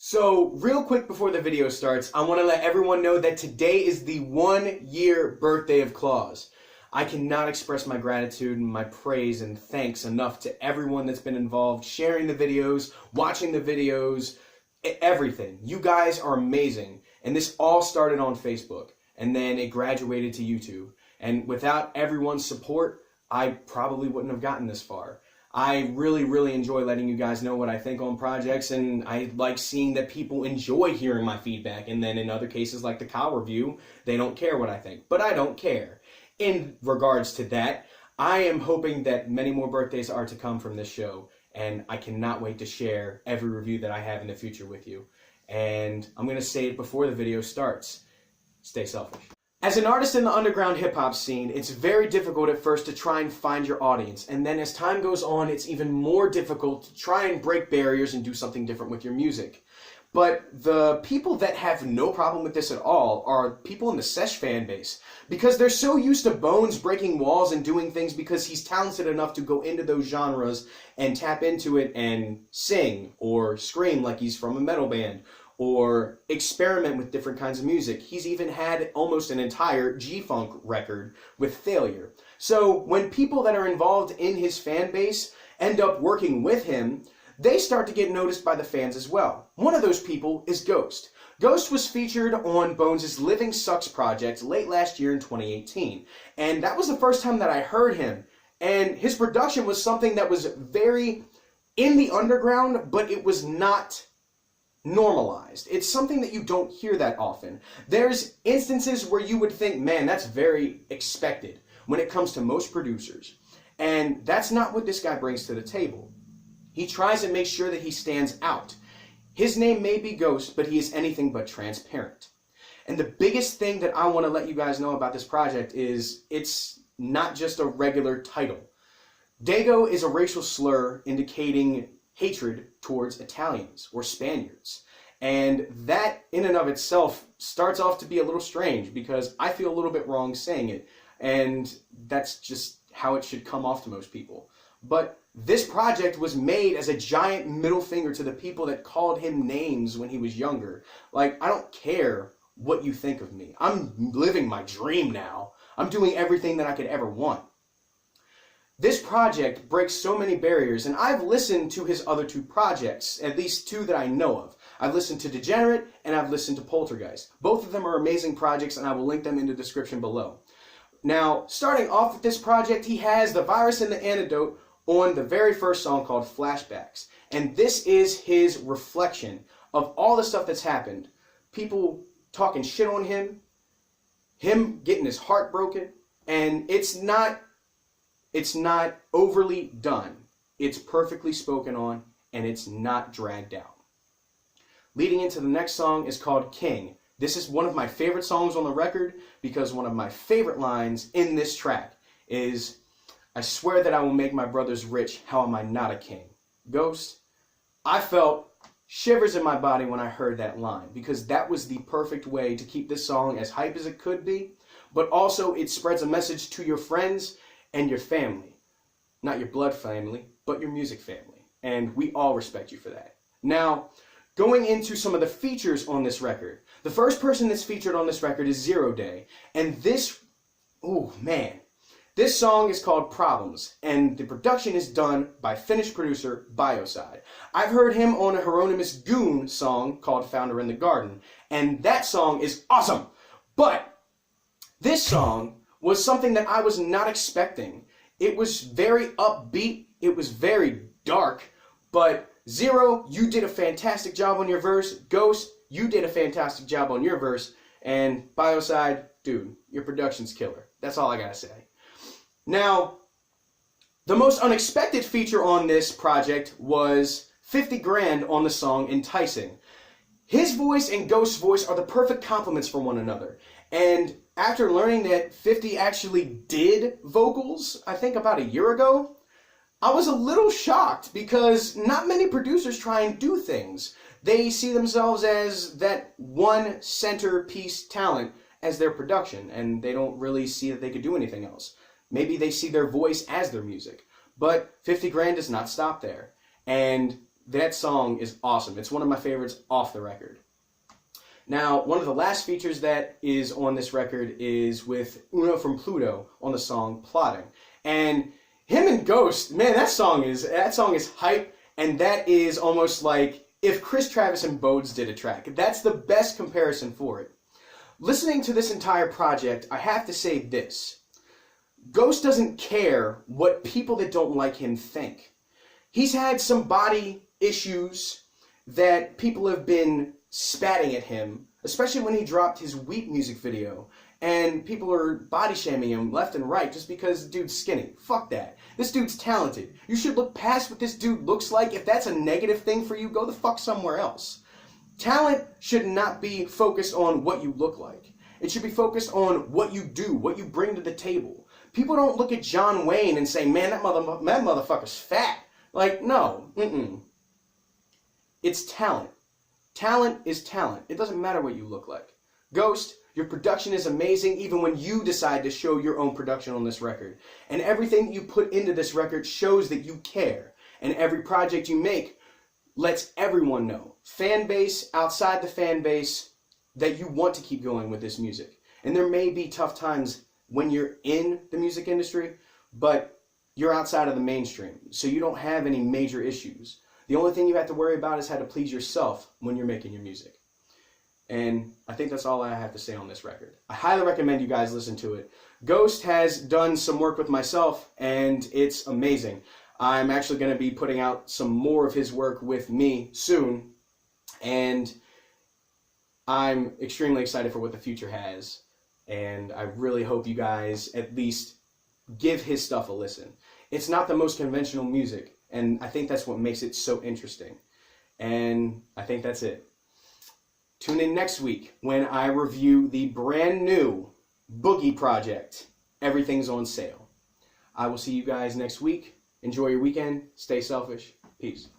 So real quick before the video starts, I want to let everyone know that today is the 1-year birthday of Claus. I cannot express my gratitude and my praise and thanks enough to everyone that's been involved, sharing the videos, watching the videos, everything. You guys are amazing. And this all started on Facebook, and then it graduated to YouTube. And without everyone's support, I probably wouldn't have gotten this far. I really enjoy letting you guys know what I think on projects, and I like seeing that people enjoy hearing my feedback. And then in other cases like the cow review, they don't care what I think, but I don't care. In regards to that, I am hoping that many more birthdays are to come from this show, and I cannot wait to share every review that I have in the future with you. And I'm going to say it before the video starts. Stay selfish. As an artist in the underground hip-hop scene, it's very difficult at first to try and find your audience, and then as time goes on, it's even more difficult to try and break barriers and do something different with your music. But the people that have no problem with this at all are people in the Sesh fan base, because they're so used to Bones breaking walls and doing things because he's talented enough to go into those genres and tap into it and sing or scream like he's from a metal band, or experiment with different kinds of music. He's even had almost an entire G-Funk record with Failure. So when people that are involved in his fan base end up working with him, they start to get noticed by the fans as well. One of those people is Ghost. Ghost was featured on Bones' Living Sucks project late last year in 2018. And that was the first time that I heard him. And his production was something that was very in the underground, but it was not normalized. It's something that you don't hear that often. There's instances where you would think, man, that's very expected when it comes to most producers. And that's not what this guy brings to the table. He tries to make sure that he stands out. His name may be Ghost, but he is anything but transparent. And the biggest thing that I want to let you guys know about this project is it's not just a regular title. Dago is a racial slur indicating hatred towards Italians or Spaniards. And that in and of itself starts off to be a little strange because I feel a little bit wrong saying it. And that's just how it should come off to most people. But this project was made as a giant middle finger to the people that called him names when he was younger. Like, I don't care what you think of me. I'm living my dream now. I'm doing everything that I could ever want. This project breaks so many barriers, and I've listened to his other two projects, at least two that I know of. I've listened to DEGENERATE, and I've listened to POLTERGEIST. Both of them are amazing projects, and I will link them in the description below. Now, starting off with this project, he has The Virus and the Antidote on the very first song called Flashbacks. And this is his reflection of all the stuff that's happened. People talking shit on him getting his heart broken, and it's not overly done. It's perfectly spoken on, and it's not dragged out. Leading into the next song is called King. This is one of my favorite songs on the record because one of my favorite lines in this track is, "I swear that I will make my brothers rich, how am I not a king?" Ghost, I felt shivers in my body when I heard that line because that was the perfect way to keep this song as hype as it could be, but also it spreads a message to your friends and your family. Not your blood family, but your music family. And we all respect you for that. Now, going into some of the features on this record. The first person that's featured on this record is 0 Day. And this, oh man. This song is called Problems, and the production is done by Finnish producer Bioside. I've heard him on a Hieronymus Goon song called Founder in the Garden, and that song is awesome. But this song was something that I was not expecting. It was very upbeat, it was very dark, but Zero, you did a fantastic job on your verse. Ghost, you did a fantastic job on your verse. And Bioside, dude, your production's killer. That's all I gotta say. Now, the most unexpected feature on this project was 50 Grand on the song Enticing. His voice and Ghost's voice are the perfect complements for one another. And after learning that 50 actually did vocals, I think about a year ago, I was a little shocked because not many producers try and do things. They see themselves as that one centerpiece talent as their production, and they don't really see that they could do anything else. Maybe they see their voice as their music, but 50 Grand does not stop there. And that song is awesome. It's one of my favorites off the record. Now, one of the last features that is on this record is with Uno from Pluto on the song Plotting. And him and Ghost, man, that song is hype, and that is almost like if Chris Travis and Bodes did a track. That's the best comparison for it. Listening to this entire project, I have to say this. Ghost doesn't care what people that don't like him think. He's had some body issues that people have been spatting at him, especially when he dropped his Weep music video, and people are body shaming him left and right just because the dude's skinny. Fuck that. This dude's talented. You should look past what this dude looks like. If that's a negative thing for you, go the fuck somewhere else. Talent should not be focused on what you look like. It should be focused on what you do, what you bring to the table. People don't look at John Wayne and say, man, that motherfucker's fat. Like, no. It's talent. Talent is talent. It doesn't matter what you look like. Ghost, your production is amazing even when you decide to show your own production on this record. And everything you put into this record shows that you care. And every project you make lets everyone know, fan base, outside the fan base, that you want to keep going with this music. And there may be tough times when you're in the music industry, but you're outside of the mainstream, so you don't have any major issues. The only thing you have to worry about is how to please yourself when you're making your music. And I think that's all I have to say on this record. I highly recommend you guys listen to it. Ghost has done some work with myself, and it's amazing. I'm actually going to be putting out some more of his work with me soon, and I'm extremely excited for what the future has. And I really hope you guys at least give his stuff a listen. It's not the most conventional music, and I think that's what makes it so interesting. And I think that's it. Tune in next week when I review the brand new Boogie project, Everything's on Sale. I will see you guys next week. Enjoy your weekend. Stay selfish. Peace.